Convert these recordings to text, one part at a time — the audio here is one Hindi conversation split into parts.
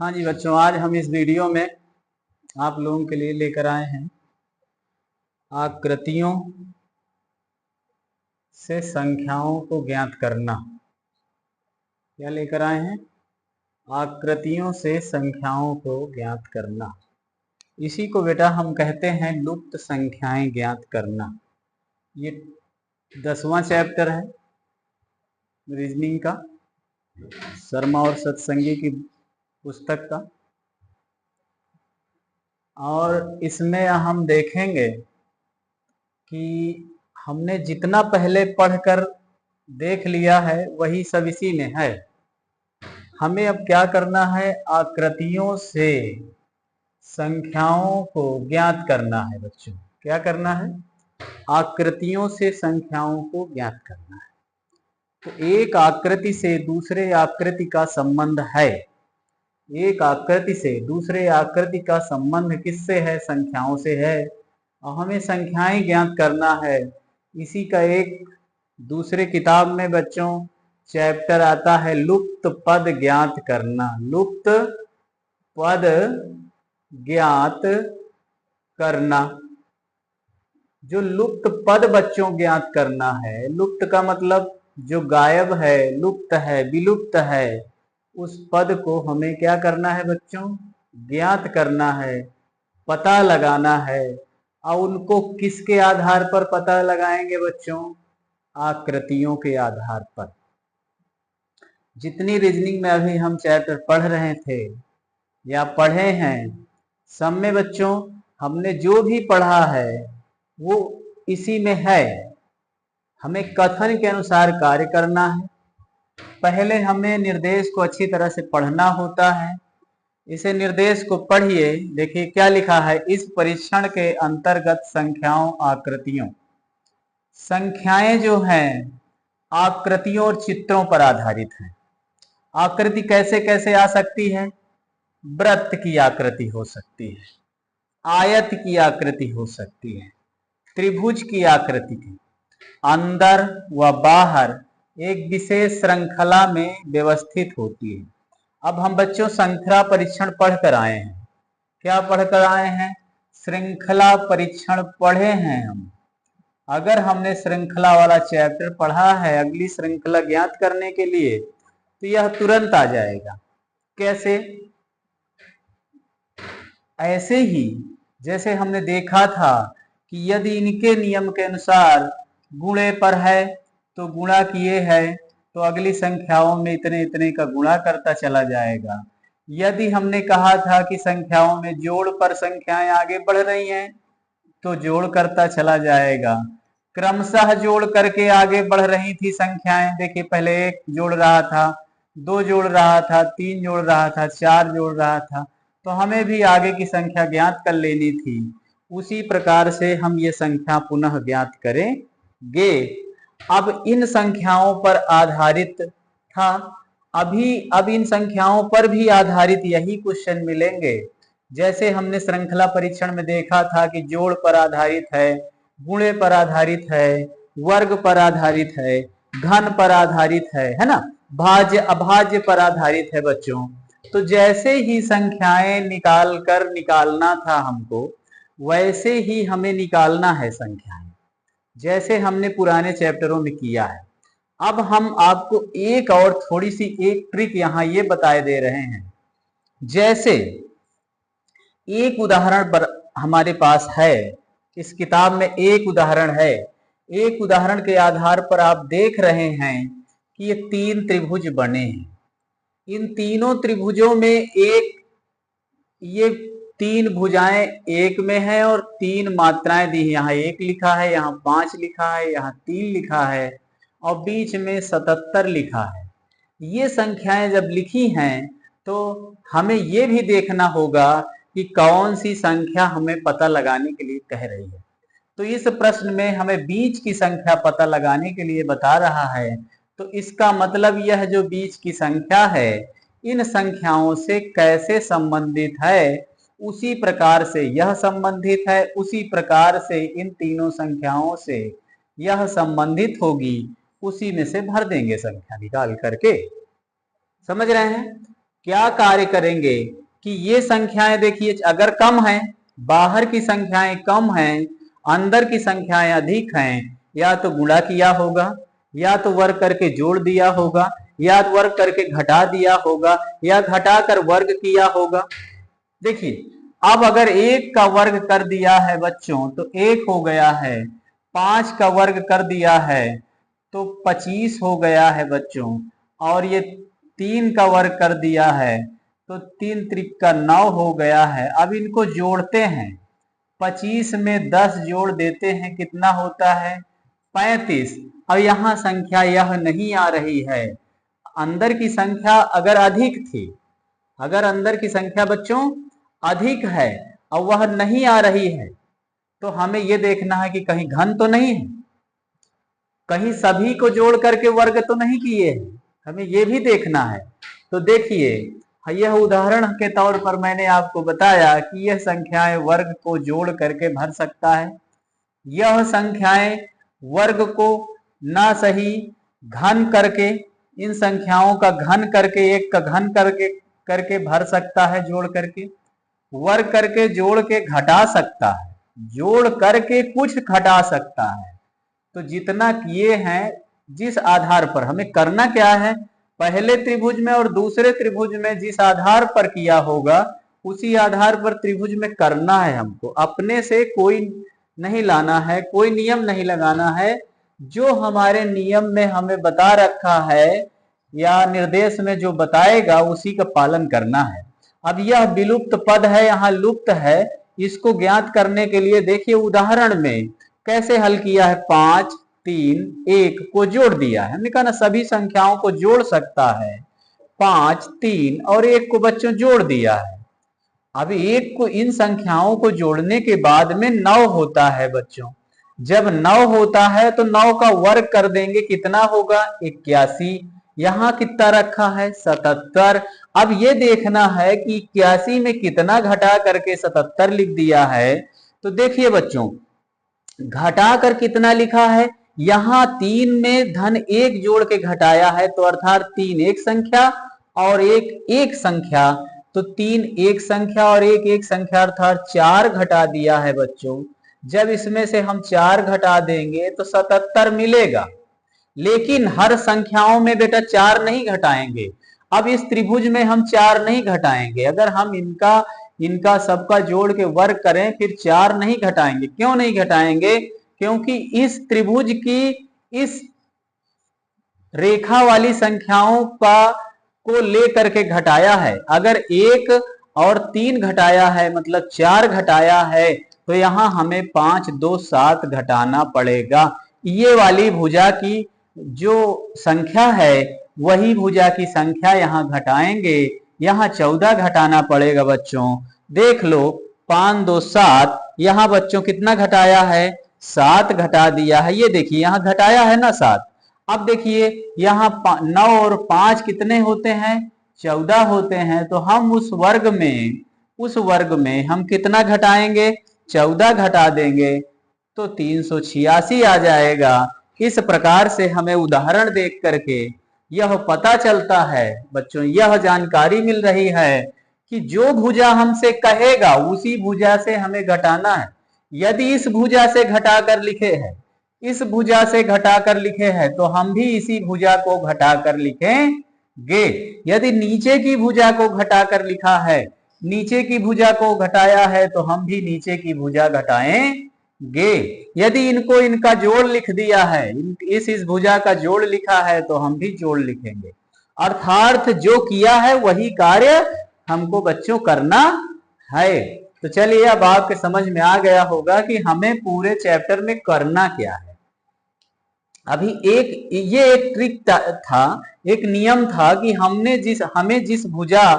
हाँ जी बच्चों, आज हम इस वीडियो में आप लोगों के लिए लेकर आए हैं आकृतियों से संख्याओं को ज्ञात करना। क्या लेकर आए हैं? आकृतियों से संख्याओं को ज्ञात करना। इसी को बेटा हम कहते हैं लुप्त संख्याएं ज्ञात करना। ये 10वां चैप्टर है रीजनिंग का, शर्मा और सत्संगी की पुस्तक का। और इसमें हम देखेंगे कि हमने जितना पहले पढ़कर देख लिया है वही सब इसी में है। हमें अब क्या करना है? आकृतियों से संख्याओं को ज्ञात करना है बच्चों। क्या करना है? आकृतियों से संख्याओं को ज्ञात करना है। तो एक आकृति से दूसरे आकृति का संबंध है। एक आकृति से दूसरे आकृति का संबंध किससे है? संख्याओं से है। और हमें संख्याएं ज्ञात करना है। इसी का एक दूसरे किताब में बच्चों चैप्टर आता है लुप्त पद ज्ञात करना। लुप्त पद ज्ञात करना। जो लुप्त पद बच्चों ज्ञात करना है, लुप्त का मतलब जो गायब है, लुप्त है, विलुप्त है, उस पद को हमें क्या करना है बच्चों? ज्ञात करना है, पता लगाना है। और उनको किसके आधार पर पता लगाएंगे बच्चों? आकृतियों के आधार पर। जितनी रीजनिंग में अभी हम चैप्टर पढ़ रहे थे या पढ़े हैं, सब में बच्चों हमने जो भी पढ़ा है वो इसी में है। हमें कथन के अनुसार कार्य करना है। पहले हमें निर्देश को अच्छी तरह से पढ़ना होता है। इसे निर्देश को पढ़िए। देखिए क्या लिखा है, इस परीक्षण के अंतर्गत संख्याओं आकृतियों। संख्याएं जो हैं आकृतियों और चित्रों पर आधारित हैं। आकृति कैसे कैसे आ सकती है? वृत्त की आकृति हो सकती है, आयत की आकृति हो सकती है, त्रिभुज की आकृति की, अंदर व बाहर एक विशेष श्रृंखला में व्यवस्थित होती है। अब हम बच्चों श्रृंखला परीक्षण पढ़ कर आए हैं। क्या पढ़ कर आए हैं? श्रृंखला परीक्षण पढ़े हैं हम। अगर हमने श्रृंखला वाला चैप्टर पढ़ा है अगली श्रृंखला ज्ञात करने के लिए, तो यह तुरंत आ जाएगा। कैसे? ऐसे ही जैसे हमने देखा था कि यदि इनके नियम के अनुसार गुणे पर है तो गुणा किए है तो अगली संख्याओं में इतने इतने का गुणा करता चला जाएगा। यदि हमने कहा था कि संख्याओं में जोड़ पर संख्याएं आगे बढ़ रही हैं तो जोड़ करता चला जाएगा। क्रमशः जोड़ करके आगे बढ़ रही थी संख्याएं। देखिए पहले 1 जोड़ रहा था, 2 जोड़ रहा था, 3 जोड़ रहा था, 4 जोड़ रहा था, तो हमें भी आगे की संख्या ज्ञात कर लेनी थी। उसी प्रकार से हम ये संख्या पुनः ज्ञात करेंगे। अब इन संख्याओं पर आधारित था, अब इन संख्याओं पर भी आधारित यही क्वेश्चन मिलेंगे। जैसे हमने श्रृंखला परीक्षण में देखा था कि जोड़ पर आधारित है, गुणे पर आधारित है, वर्ग पर आधारित है, घन पर आधारित है ना, भाज्य अभाज्य पर आधारित है बच्चों। तो जैसे ही संख्याएं निकालना था हमको, वैसे ही हमें निकालना है संख्याएं, जैसे हमने पुराने चैप्टरों में किया है। अब हम आपको एक और थोड़ी सी एक ट्रिक यहां ये बताए दे रहे हैं। जैसे एक उदाहरण पर हमारे पास है, इस किताब में एक उदाहरण है। एक उदाहरण के आधार पर आप देख रहे हैं कि ये 3 त्रिभुज बने हैं। इन तीनों त्रिभुजों में ये 3 भुजाएं एक में है और 3 मात्राएं दी हैं। यहाँ 1 लिखा है, यहाँ 5 लिखा है, यहाँ 3 लिखा है और बीच में 77 लिखा है। ये संख्याएं जब लिखी हैं तो हमें ये भी देखना होगा कि कौन सी संख्या हमें पता लगाने के लिए कह रही है। तो इस प्रश्न में हमें बीच की संख्या पता लगाने के लिए बता रहा है। तो इसका मतलब यह जो बीच की संख्या है इन संख्याओं से कैसे संबंधित है, उसी प्रकार से यह संबंधित है, उसी प्रकार से इन तीनों संख्याओं से यह संबंधित होगी। उसी में से भर देंगे संख्या निकाल करके। समझ रहे हैं? क्या कार्य करेंगे कि ये संख्याएं देखिए अगर कम है, बाहर की संख्याएं कम हैं, अंदर की संख्याएं अधिक हैं, या तो गुणा किया होगा, या तो वर्ग करके जोड़ दिया होगा, या वर्ग करके घटा दिया होगा, या घटाकर वर्ग किया होगा। देखिए अब अगर एक का वर्ग कर दिया है बच्चों तो एक हो गया है, 5 का वर्ग कर दिया है तो 25 हो गया है बच्चों, और ये 3 का वर्ग कर दिया है तो 3 त्रिक का 9 हो गया है। अब इनको जोड़ते हैं, 25 में 10 जोड़ देते हैं, कितना होता है 35। अब यहाँ संख्या यह नहीं आ रही है, अंदर की संख्या अगर अधिक थी, अगर अंदर की संख्या बच्चों अधिक है और वह नहीं आ रही है तो हमें यह देखना है कि कहीं घन तो नहीं है, कहीं सभी को जोड़ करके वर्ग तो नहीं किए हैं, हमें यह भी देखना है। तो देखिए यह उदाहरण के तौर पर मैंने आपको बताया कि यह संख्याएं वर्ग को जोड़ करके भर सकता है, यह संख्याएं वर्ग को ना सही घन करके, इन संख्याओं का घन करके, एक का घन करके करके भर सकता है, जोड़ करके वर्ग करके जोड़ के घटा सकता है, जोड़ करके कुछ घटा सकता है। तो जितना किए हैं, जिस आधार पर हमें करना क्या है, पहले त्रिभुज में और दूसरे त्रिभुज में जिस आधार पर किया होगा उसी आधार पर त्रिभुज में करना है। हमको अपने से कोई नहीं लाना है, कोई नियम नहीं लगाना है, जो हमारे नियम में हमें बता रखा है या निर्देश में जो बताएगा उसी का पालन करना है। अब यह विलुप्त पद है, यहाँ लुप्त है, इसको ज्ञात करने के लिए देखिए उदाहरण में कैसे हल किया है। 5, 3, 1 को जोड़ दिया है, हमने कहा ना सभी संख्याओं को जोड़ सकता है, 5, 3 और 1 को बच्चों जोड़ दिया है। अब 1 को, इन संख्याओं को जोड़ने के बाद में 9 होता है बच्चों, जब 9 होता है तो 9 का वर्ग कर देंगे, कितना होगा 81। यहाँ कितना रखा है 77। अब ये देखना है कि 81 में कितना घटा करके 77 लिख दिया है। तो देखिए बच्चों घटा कर कितना लिखा है, यहाँ 3 में धन 1 जोड़ के घटाया है, तो अर्थात 3 एक संख्या और 1 एक संख्या, तो 3 एक संख्या और 1 एक संख्या अर्थात 4 घटा दिया है बच्चों। जब इसमें से हम 4 घटा देंगे तो 77 मिलेगा, लेकिन हर संख्याओं में बेटा 4 नहीं घटाएंगे। अब इस त्रिभुज में हम 4 नहीं घटाएंगे, अगर हम इनका सबका जोड़ के वर्ग करें फिर 4 नहीं घटाएंगे। क्यों नहीं घटाएंगे? क्योंकि इस त्रिभुज की इस रेखा वाली संख्याओं को लेकर के घटाया है। अगर 1 और 3 घटाया है मतलब 4 घटाया है, तो यहां हमें 5, 2, 7 घटाना पड़ेगा। ये वाली भुजा की जो संख्या है वही भुजा की संख्या यहाँ घटाएंगे, यहाँ 14 घटाना पड़ेगा बच्चों। देख लो 5, 2, 7, यहाँ बच्चों कितना घटाया है 7 घटा दिया है। ये देखिए यहाँ घटाया है ना 7। अब देखिए यहाँ 9 और 5 कितने होते हैं 14 होते हैं, तो हम उस वर्ग में हम कितना घटाएंगे 14 घटा देंगे तो 386 आ जाएगा। इस प्रकार से हमें उदाहरण देख करके यह पता चलता है बच्चों, यह जानकारी मिल रही है कि जो भुजा हमसे कहेगा उसी भुजा से हमें घटाना है। यदि इस भुजा से घटाकर लिखे हैं, इस भुजा से घटाकर लिखे हैं तो हम भी इसी भुजा को घटाकर लिखेंगे। यदि नीचे की भुजा को घटाकर लिखा है, नीचे की भुजा को घटाया है तो हम भी नीचे की भुजा घटाएंगे। यदि इनका जोड़ लिख दिया है, इस भुजा का जोड़ लिखा है तो हम भी जोड़ लिखेंगे। अर्थात जो किया है वही कार्य हमको बच्चों करना है। तो चलिए अब आपके समझ में आ गया होगा कि हमें पूरे चैप्टर में करना क्या है। अभी ये एक ट्रिक था, एक नियम था कि हमें जिस भुजा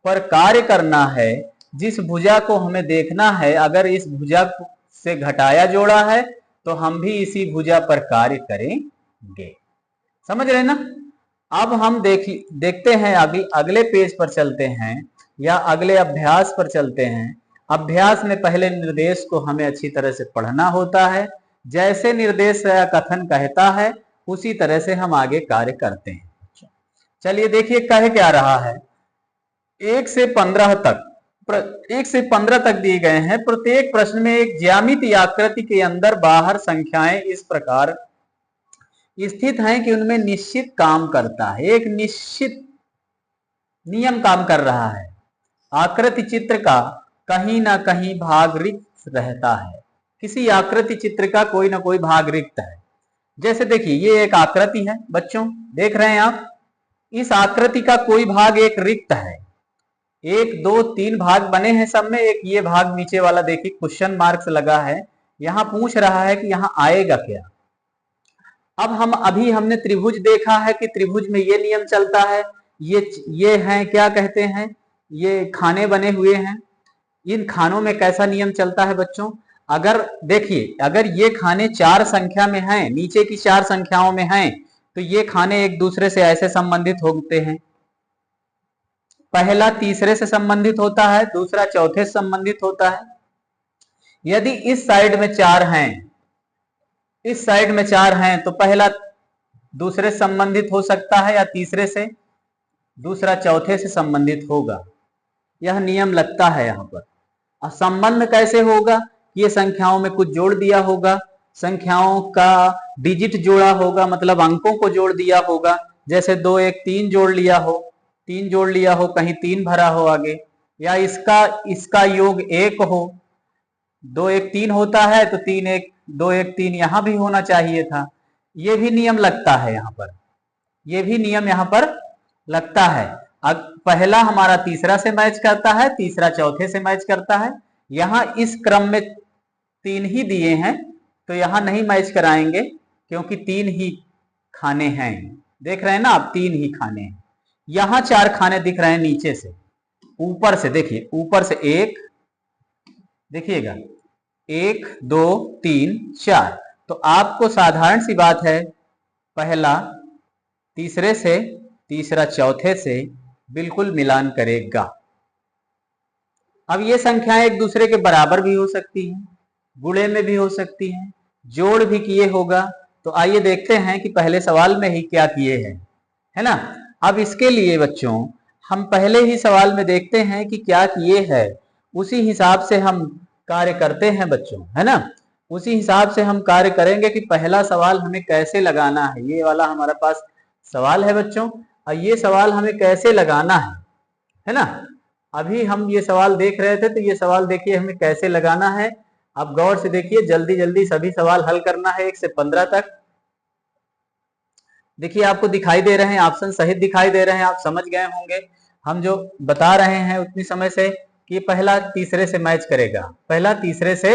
पर कार्य करना है, जिस भुजा को हमें देखना है, अगर इस भुजा से घटाया जोड़ा है तो हम भी इसी भुजा पर कार्य करेंगे। समझ रहे ना? अब हम देखते हैं, अगले पेज पर चलते हैं या अगले अभ्यास पर चलते हैं। अभ्यास में पहले निर्देश को हमें अच्छी तरह से पढ़ना होता है, जैसे निर्देश या कथन कहता है उसी तरह से हम आगे कार्य करते हैं। चलिए देखिए कह क्या रहा है, 1 से 15 तक 1 से 15 तक दिए गए हैं। प्रत्येक प्रश्न में एक ज्यामितीय आकृति के अंदर बाहर संख्याएं इस प्रकार स्थित हैं कि उनमें निश्चित काम करता है, एक निश्चित नियम काम कर रहा है। आकृति चित्र का कहीं ना कहीं भाग रिक्त रहता है, किसी आकृति चित्र का कोई ना कोई भाग रिक्त है। जैसे देखिए ये एक आकृति है बच्चों, देख रहे हैं आप, इस आकृति का कोई भाग एक रिक्त है। 1 2 3 भाग बने हैं सब में, एक ये भाग नीचे वाला देखिए क्वेश्चन मार्क्स लगा है, यहां पूछ रहा है कि यहां आएगा क्या। अब हमने त्रिभुज देखा है कि त्रिभुज में ये नियम चलता है, ये हैं क्या कहते हैं, ये खाने बने हुए हैं। इन खानों में कैसा नियम चलता है बच्चों, अगर देखिए अगर ये खाने 4 संख्या में हैं, नीचे की 4 संख्याओं में हैं, तो ये खाने एक दूसरे से ऐसे संबंधित होते हैं। पहला तीसरे से संबंधित होता है, दूसरा चौथे से संबंधित होता है। यदि इस साइड में 4 हैं, इस साइड में 4 हैं, तो पहला दूसरे से संबंधित हो सकता है या तीसरे से, दूसरा चौथे से संबंधित होगा। यह नियम लगता है यहाँ पर। संबंध कैसे होगा, ये संख्याओं में कुछ जोड़ दिया होगा, संख्याओं का डिजिट जोड़ा होगा, मतलब अंकों को जोड़ दिया होगा। जैसे 2 1 3 जोड़ लिया हो, 3 जोड़ लिया हो, कहीं 3 भरा हो आगे, या इसका योग 1 हो। 2 1 3 होता है तो 3 1 2 1 3 यहां भी होना चाहिए था। ये भी नियम लगता है यहाँ पर, ये भी नियम यहाँ पर लगता है। अब पहला हमारा तीसरा से मैच करता है, तीसरा चौथे से मैच करता है। यहां इस क्रम में 3 ही दिए हैं, तो यहां नहीं मैच कराएंगे क्योंकि 3 ही खाने हैं। देख रहे हैं ना आप, 3 ही खाने हैं। यहां 4 खाने दिख रहे हैं नीचे से, ऊपर से देखिए, ऊपर से 1, देखिएगा 1 2 3 4। तो आपको साधारण सी बात है, पहला तीसरे से, तीसरा चौथे से बिल्कुल मिलान करेगा। अब ये संख्याएं एक दूसरे के बराबर भी हो सकती हैं, गुणे में भी हो सकती हैं, जोड़ भी किए होगा। तो आइए देखते हैं कि पहले सवाल में ही क्या किए हैं, है ना। अब इसके लिए बच्चों हम पहले ही सवाल में देखते हैं कि क्या किए हैं, उसी हिसाब से हम कार्य करते हैं बच्चों, है ना। उसी हिसाब से हम कार्य करेंगे कि पहला सवाल हमें कैसे लगाना है। ये वाला हमारे पास सवाल है बच्चों, और ये सवाल हमें कैसे लगाना है ना। अभी हम ये सवाल देख रहे थे, तो ये सवाल देखिए हमें कैसे लगाना है। आप गौर से देखिए, जल्दी जल्दी सभी सवाल हल करना है 1 से 15 तक। देखिए आपको दिखाई दे रहे हैं, ऑप्शन सहित दिखाई दे रहे हैं, आप समझ गए होंगे हम जो बता रहे हैं उतनी समय से कि पहला तीसरे से मैच करेगा, पहला तीसरे से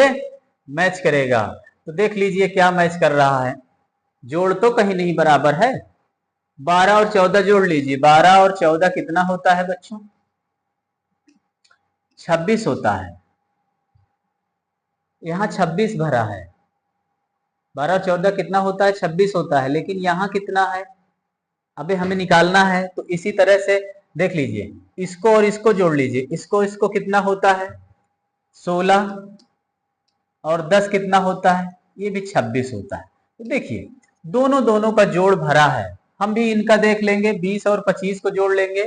मैच करेगा। तो देख लीजिए क्या मैच कर रहा है, जोड़ तो कहीं नहीं बराबर है। 12 और 14 जोड़ लीजिए, 12 और 14 कितना होता है बच्चों, 26 होता है। यहाँ 26 भरा है, 12 और 14 कितना होता है, 26 होता है। लेकिन यहाँ कितना है, अबे हमें निकालना है। तो इसी तरह से देख लीजिए, इसको और इसको जोड़ लीजिए, इसको कितना होता है 16, और 10 कितना होता है, ये भी 26 होता है। तो देखिए दोनों का जोड़ भरा है। हम भी इनका देख लेंगे, 20 और 25 को जोड़ लेंगे,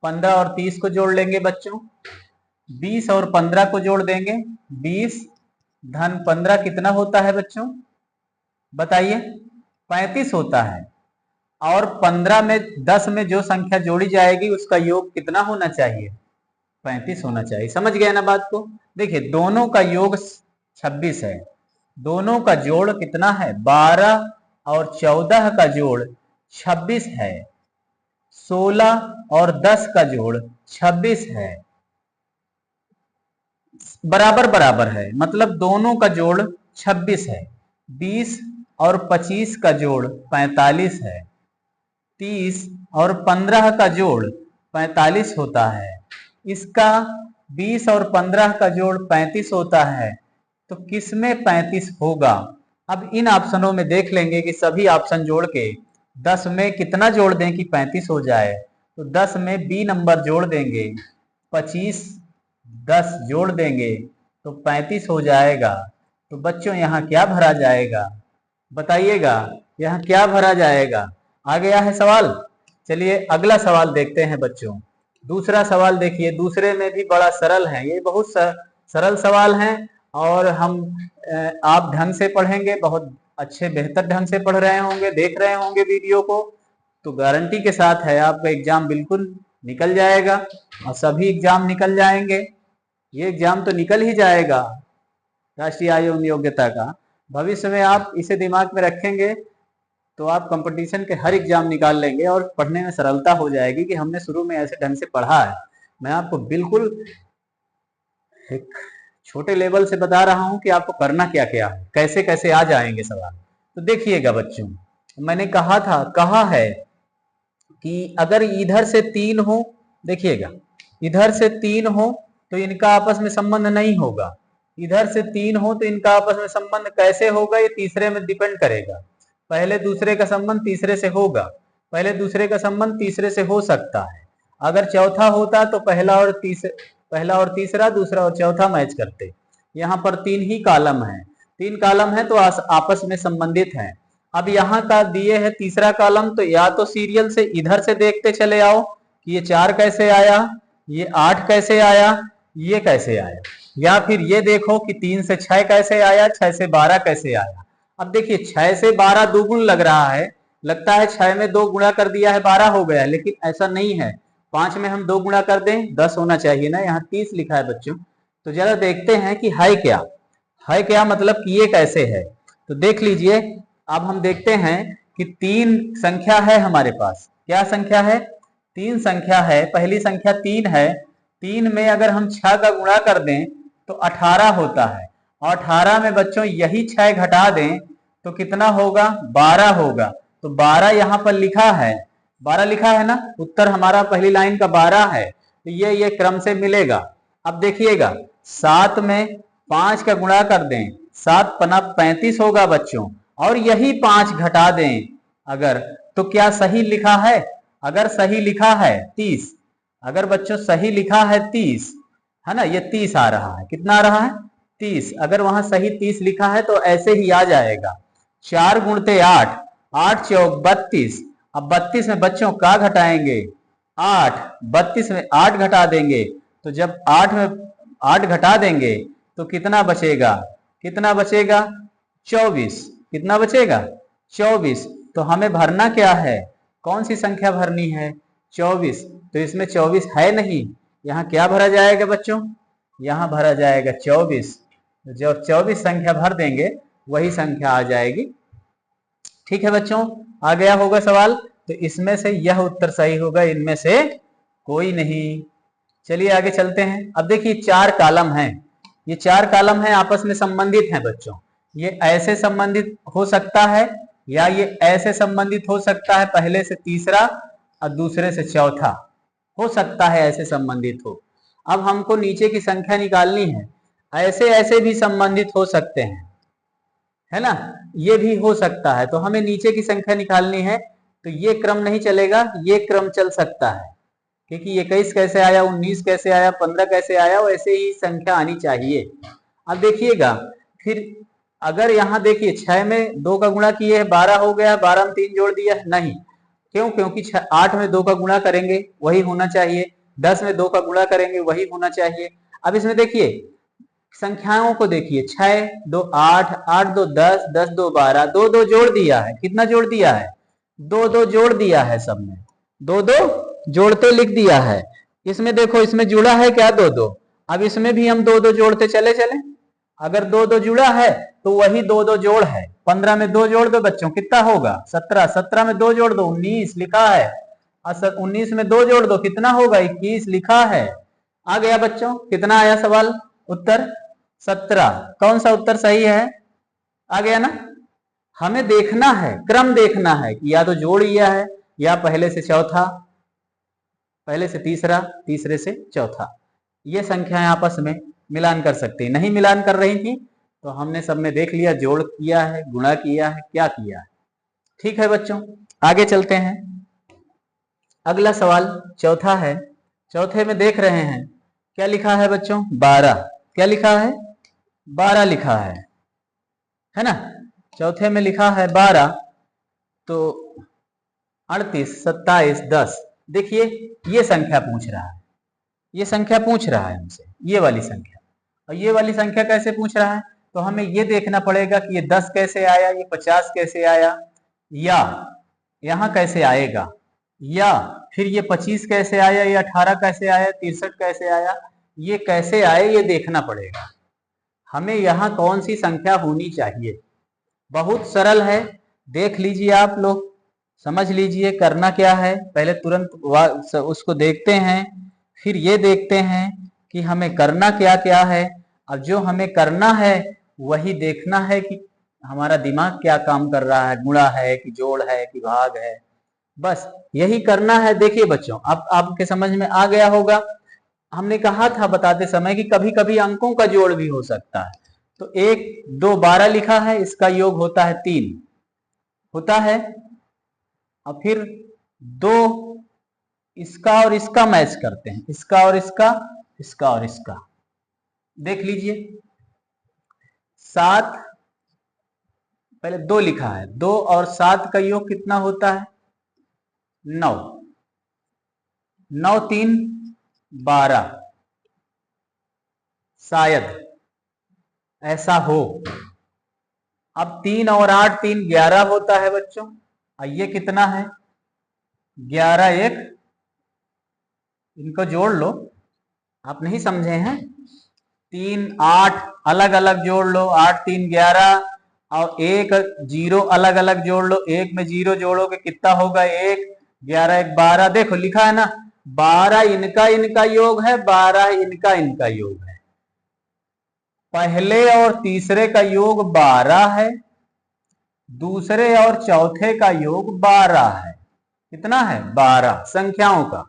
15 और 30 को जोड़ लेंगे बच्चों, 20 और 15 को जोड़ देंगे, 20 धन 15 कितना होता है बच्चों, बताइए, 35 होता है। और 15 में 10 में जो संख्या जोड़ी जाएगी उसका योग कितना होना चाहिए, 35 होना चाहिए। समझ गए ना बात को। देखिए दोनों का योग 26 है, दोनों का जोड़ कितना है, 12 और 14 का जोड़ 26 है, 16 और 10 का जोड़ 26 है, बराबर बराबर है, मतलब दोनों का जोड़ 26 है। 20 और 25 का जोड़ 45 है, 30 और 15 का जोड़ 45 होता है। इसका 20 और 15 का जोड़ 35 होता है, तो किसमें 35 होगा। अब इन ऑप्शनों में देख लेंगे कि सभी ऑप्शन जोड़ के 10 में कितना जोड़ दें कि 35 हो जाए। तो 10 में बी नंबर जोड़ देंगे, 25 10 जोड़ देंगे तो 35 हो जाएगा। तो बच्चों यहाँ क्या भरा जाएगा, बताइएगा, यहाँ क्या भरा जाएगा। आ गया है सवाल। चलिए अगला सवाल देखते हैं बच्चों। दूसरा सवाल देखिए, दूसरे में भी बड़ा सरल है, ये बहुत सरल सवाल हैं और हम आप ढंग से पढ़ेंगे, बहुत अच्छे बेहतर ढंग से पढ़ रहे होंगे, देख रहे होंगे वीडियो को, तो गारंटी के साथ है आपका एग्जाम बिल्कुल निकल जाएगा और सभी एग्जाम निकल जाएंगे। ये एग्जाम तो निकल ही जाएगा राष्ट्रीय आयोग योग्यता का। भविष्य में आप इसे दिमाग में रखेंगे तो आप कंपटीशन के हर एग्जाम निकाल लेंगे और पढ़ने में सरलता हो जाएगी कि हमने शुरू में ऐसे ढंग से पढ़ा है। मैं आपको बिल्कुल एक छोटे लेवल से बता रहा हूं कि आपको करना क्या क्या है, कैसे कैसे आ जाएंगे सवाल। तो देखिएगा बच्चों, मैंने कहा है कि अगर इधर से 3 हो, देखिएगा इधर से 3 हो तो इनका आपस में संबंध नहीं होगा, इधर से 3 हो तो इनका आपस में संबंध कैसे होगा, ये तीसरे में डिपेंड करेगा। पहले दूसरे का संबंध तीसरे से होगा, पहले दूसरे का संबंध तीसरे से हो सकता है। अगर चौथा होता तो पहला और तीसरा, दूसरा और चौथा मैच करते। यहाँ पर 3 ही कॉलम है, 3 कॉलम है तो आपस में संबंधित हैं। अब यहाँ का दिए है तीसरा कॉलम, तो या तो सीरियल से इधर से देखते चले आओ कि ये 4 कैसे आया, ये 8 कैसे आया, ये कैसे आया, या फिर ये देखो कि 3 से 6 कैसे आया, 6 से 12 कैसे आया। अब देखिए 6 से 12 दोगुण लग रहा है, लगता है 6 में 2 गुणा कर दिया है 12 हो गया है, लेकिन ऐसा नहीं है। 5 में हम 2 गुणा कर दें 10 होना चाहिए ना, यहाँ 30 लिखा है बच्चों। तो जरा देखते हैं कि है क्या, मतलब कि ये कैसे है। तो देख लीजिए, अब हम देखते हैं कि 3 संख्या है हमारे पास। क्या संख्या है? 3 संख्या है। पहली संख्या 3 है, 3 में अगर हम 6 का गुणा कर दें तो 18 होता है, और 18 में बच्चों यही 6 घटा दें तो कितना होगा? 12 होगा। तो 12 यहाँ पर लिखा है, 12 लिखा है ना, उत्तर हमारा पहली लाइन का 12 है। तो ये क्रम से मिलेगा। अब देखिएगा 7 में 5 का गुणा कर दें, 7 पना 35 होगा बच्चों, और यही 5 घटा दें अगर, तो क्या सही लिखा है? अगर सही लिखा है 30, अगर बच्चों सही लिखा है 30 है ना, ये 30 आ रहा है। कितना आ रहा है? 30। अगर वहां सही 30 लिखा है तो ऐसे ही आ जाएगा। 4 गुणते 8, 8 चौक 32। अब 32 में बच्चों का घटाएंगे 8, 32 में 8 घटा देंगे, तो जब 8 में 8 घटा देंगे तो कितना बचेगा? 24। कितना बचेगा? 24। तो हमें भरना क्या है? कौन सी संख्या भरनी है? 24। तो इसमें 24 है नहीं, यहाँ क्या भरा जाएगा बच्चों? यहाँ भरा जाएगा 24। जब 24 संख्या भर देंगे वही संख्या आ जाएगी। ठीक है बच्चों, आ गया होगा सवाल। तो इसमें से यह उत्तर सही होगा, इनमें से कोई नहीं। चलिए आगे चलते हैं। अब देखिए 4 कॉलम हैं, ये 4 कॉलम हैं, आपस में संबंधित हैं बच्चों। ये ऐसे संबंधित हो सकता है या ये ऐसे संबंधित हो सकता है, पहले से तीसरा और दूसरे से चौथा हो सकता है, ऐसे संबंधित हो। अब हमको नीचे की संख्या निकालनी है। ऐसे ऐसे भी संबंधित हो सकते हैं, है ना, ये भी हो सकता है। तो हमें नीचे की संख्या निकालनी है, तो ये क्रम नहीं चलेगा, ये क्रम चल सकता है, क्योंकि 21 कैसे आया, 19 कैसे आया, 15 कैसे आया, वैसे ही संख्या आनी चाहिए। अब देखिएगा फिर, अगर यहाँ देखिए 6 में 2 का गुणा किए 12 हो गया, 12 में 3 जोड़ दिया नहीं, क्यों? क्योंकि 8 में 2 का गुणा करेंगे वही होना चाहिए, 10 में 2 का गुणा करेंगे वही होना चाहिए। अब इसमें देखिए संख्याओं को देखिए, 6 2 8, 8 2 10, 10 2 12, 2 2 जोड़ दिया है। कितना जोड़ दिया है? 2 2 जोड़ दिया है, सब में 2 2 जोड़ते लिख दिया है। इसमें देखो, इसमें जुड़ा है क्या? 2 2। अब इसमें भी हम 2 2 जोड़ते चले। अगर 2 2 जुड़ा है तो वही 2 2 जोड़ है। 15 में 2 जोड़ दो बच्चों, कितना होगा? 17। 17 में 2 जोड़ दो 19 लिखा है, और 19 में 2 जोड़ दो कितना होगा? 21 लिखा है। आ गया बच्चों, कितना आया सवाल? उत्तर 17। कौन सा उत्तर सही है? आ गया ना। हमें देखना है, क्रम देखना है कि या तो जोड़ लिया है या पहले से चौथा, पहले से तीसरा, तीसरे से चौथा। ये संख्याएं आपस में मिलान कर सकती, नहीं मिलान कर रही थी तो हमने सब में देख लिया, जोड़ किया है, गुणा किया है, क्या किया है। ठीक है बच्चों, आगे चलते हैं। अगला सवाल चौथा है। चौथे में देख रहे हैं क्या लिखा है बच्चों? 12। क्या लिखा है? 12 लिखा है ना। चौथे में लिखा है 12, तो 38 27 10, देखिए ये संख्या पूछ रहा है, ये संख्या पूछ रहा है हमसे, ये वाली संख्या, और ये वाली संख्या कैसे पूछ रहा है, तो हमें ये देखना पड़ेगा कि ये 10 कैसे आया, ये 50 कैसे आया, या यहाँ कैसे आएगा, या फिर ये 25 कैसे आया, ये 18 कैसे आया, 63 कैसे आया, ये कैसे आए ये देखना पड़ेगा। हमें यहाँ कौन सी संख्या होनी चाहिए, बहुत सरल है, देख लीजिए आप लोग, समझ लीजिए करना क्या है। पहले तुरंत उसको देखते हैं, फिर ये देखते हैं कि हमें करना क्या क्या है। अब जो हमें करना है वही देखना है कि हमारा दिमाग क्या काम कर रहा है, गुणा है कि जोड़ है कि भाग है, बस यही करना है। देखिए बच्चों, अब आपके समझ में आ गया होगा। हमने कहा था बताते समय कि कभी कभी अंकों का जोड़ भी हो सकता है। तो 1 2 12 लिखा है, इसका योग होता है 3 होता है, और फिर 2 इसका और इसका मैच करते हैं, इसका और इसका, इसका और इसका, देख लीजिए 7, पहले 2 लिखा है, 2 और 7 का योग कितना होता है 9, 9 3 12, शायद ऐसा हो। अब 3 और 8 3 11 होता है बच्चों, और ये कितना है 11 1, इनको जोड़ लो, आप नहीं समझे हैं, 3 8 अलग अलग जोड़ लो, 8 3 11, और 1 0 अलग अलग जोड़ लो, 1 में 0 जोड़ोगे कितना होगा 1, 11 1 12, देखो लिखा है ना 12 इनका इनका योग है, 12 इनका इनका योग है, पहले और तीसरे का योग 12 है, दूसरे और चौथे का योग 12 है, कितना है 12 संख्याओं का।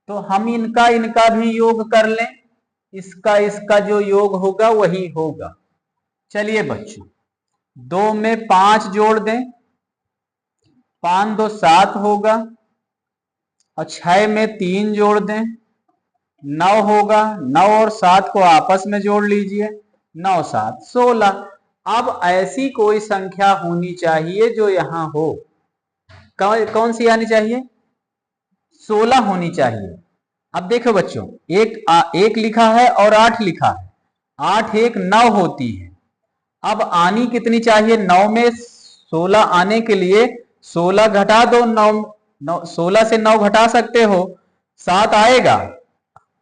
तो हम इनका इनका भी योग कर लें, इसका इसका जो योग होगा वही होगा। चलिए बच्चों, 2 में 5 जोड़ दें, 5 2 7 होगा, और 6 में 3 जोड़ दें 9 होगा, 9 और 7 को आपस में जोड़ लीजिए, 9 7 16। अब ऐसी कोई संख्या होनी चाहिए जो यहां हो, कौन सी आनी चाहिए 16 होनी चाहिए। अब देखो बच्चों, एक लिखा है और 8 लिखा है, 8 1 9 होती है। अब आनी कितनी चाहिए, 9 में 16 आने के लिए 16 घटा दो, 9 16 से 9 घटा सकते हो, 7 आएगा।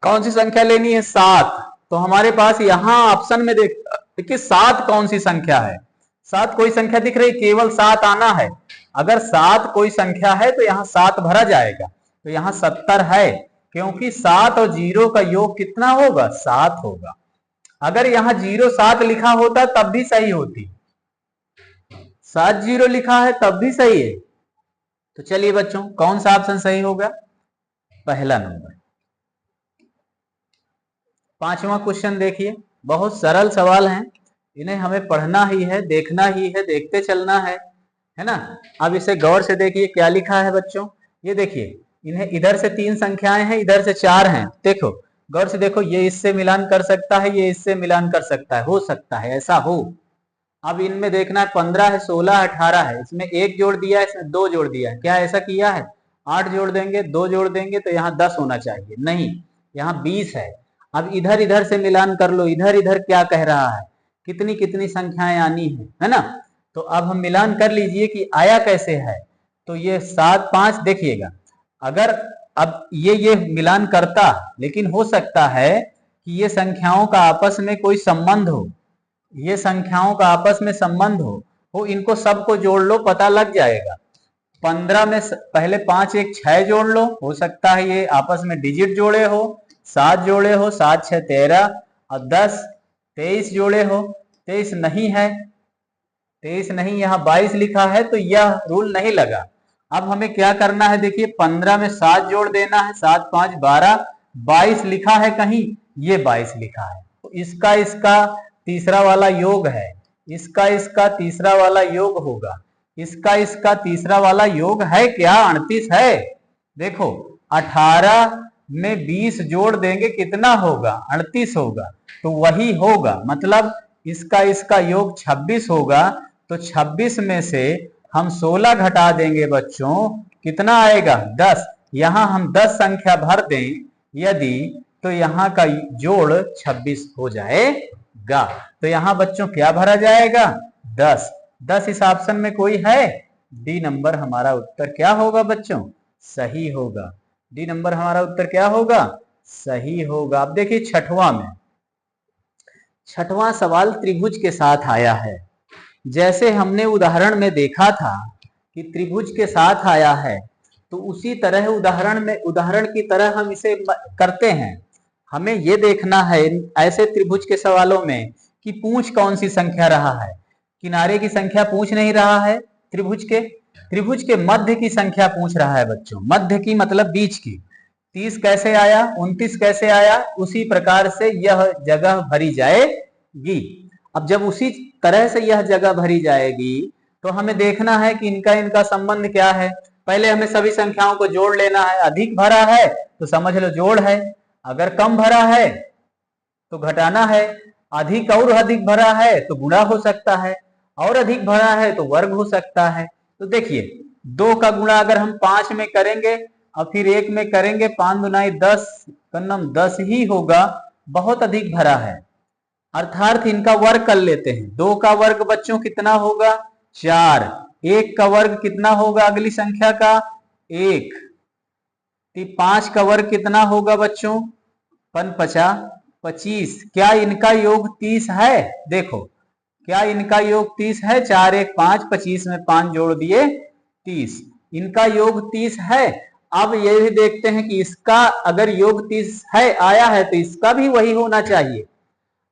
कौन सी संख्या लेनी है 7, तो हमारे पास यहां ऑप्शन में देखिए 7 कौन सी संख्या है, 7 कोई संख्या दिख रही, केवल 7 आना है। अगर 7 कोई संख्या है तो यहां 7 भरा जाएगा, तो यहां 70 है, क्योंकि 7 और 0 का योग कितना होगा 7 होगा। अगर यहां 0 7 लिखा होता तब भी सही होती, 7 0 लिखा है तब भी सही है। तो चलिए बच्चों, कौन सा ऑप्शन सही होगा, पहला नंबर। 5वां क्वेश्चन देखिए, बहुत सरल सवाल हैं, इन्हें हमें पढ़ना ही है, देखना ही है, देखते चलना है ना। अब इसे गौर से देखिए क्या लिखा है बच्चों, ये देखिए, इन्हें इधर से 3 संख्याएं हैं, इधर से 4 हैं, देखो गौर से देखो, ये इससे मिलान कर सकता है, ये इससे मिलान कर सकता है, हो सकता है ऐसा हो। अब इनमें देखना है 15 है, 16 18 है, इसमें 1 जोड़ दिया है, इसमें 2 जोड़ दिया है, क्या ऐसा किया है 8 जोड़ देंगे, 2 जोड़ देंगे तो यहाँ 10 होना चाहिए, नहीं यहाँ 20 है। अब इधर इधर से मिलान कर लो, इधर इधर क्या कह रहा है, कितनी कितनी संख्याएं आनी है ना। तो अब हम मिलान कर लीजिए कि आया कैसे है, तो ये 7 5 देखिएगा, अगर अब ये मिलान करता, लेकिन हो सकता है कि ये संख्याओं का आपस में कोई संबंध हो, ये संख्याओं का आपस में संबंध हो, इनको सबको जोड़ लो, पता लग जाएगा। 15 में पहले 5 1 6 जोड़ लो, हो सकता है ये आपस में डिजिट जोड़े हो, 7 जोड़े हो, 7 6 13, और 10 23 जोड़े हो, 23 नहीं है, 23 नहीं, यहाँ 22 लिखा है, तो यह रूल नहीं लगा। अब हमें क्या करना है, देखिए 15 में 7 जोड़ देना है, 7 5 12, 22 लिखा है कहीं, ये 22 लिखा है, तो इसका इसका तीसरा वाला योग है, इसका इसका तीसरा वाला योग होगा, इसका इसका तीसरा वाला योग है क्या 38 है। देखो 18 में 20 जोड़ देंगे कितना होगा 38 होगा, तो वही होगा, मतलब इसका इसका योग 26 होगा। तो 26 में से हम 16 घटा देंगे बच्चों, कितना आएगा 10, यहां हम 10 संख्या भर दें यदि, तो यहाँ का जोड़ 26 हो जाएगा। तो यहाँ बच्चों क्या भरा जाएगा? 10। 10 इस ऑप्शन में कोई है? डी नंबर हमारा उत्तर क्या होगा बच्चों? सही होगा। डी नंबर हमारा उत्तर क्या होगा? सही होगा। अब देखिए छठवां में, छठवां सवाल त्रिभुज के साथ आया है। जैसे हमने उदाहरण में देखा था कि त्रिभुज के साथ आया है, तो उसी तरह उदाहरण की तरह हम इसे करते हैं। हमें यह देखना है ऐसे त्रिभुज के सवालों में कि पूंछ कौन सी संख्या रहा है। किनारे की संख्या पूछ नहीं रहा है, त्रिभुज के मध्य की संख्या पूछ रहा है बच्चों। मध्य की मतलब बीच की। 30 कैसे आया, 29 कैसे आया, उसी प्रकार से यह जगह भरी जाएगी। अब जब उसी तरह से यह जगह भरी जाएगी तो हमें देखना है कि इनका संबंध क्या है। पहले हमें सभी संख्याओं को जोड़ लेना है। अधिक भरा है तो समझ लो जोड़ है, अगर कम भरा है तो घटाना है, अधिक और अधिक भरा है तो गुणा हो सकता है, और अधिक भरा है तो वर्ग हो सकता है। तो देखिए 2 का गुणा अगर हम 5 में करेंगे और फिर 1 में करेंगे, 5 दूनी 10, कन्नम 10 ही होगा। बहुत अधिक भरा है, अर्थात इनका वर्ग कर लेते हैं। 2 का वर्ग बच्चों कितना होगा? 4। 1 का वर्ग कितना होगा अगली संख्या का? 1। 5 का वर्ग कितना होगा बच्चों? 5 25। क्या इनका योग 30 है? देखो क्या इनका योग 30 है? 4 1 5, 25 में 5 जोड़ दिए 30। इनका योग 30 है। अब ये भी देखते हैं कि इसका अगर योग 30 है आया है तो इसका भी वही होना चाहिए।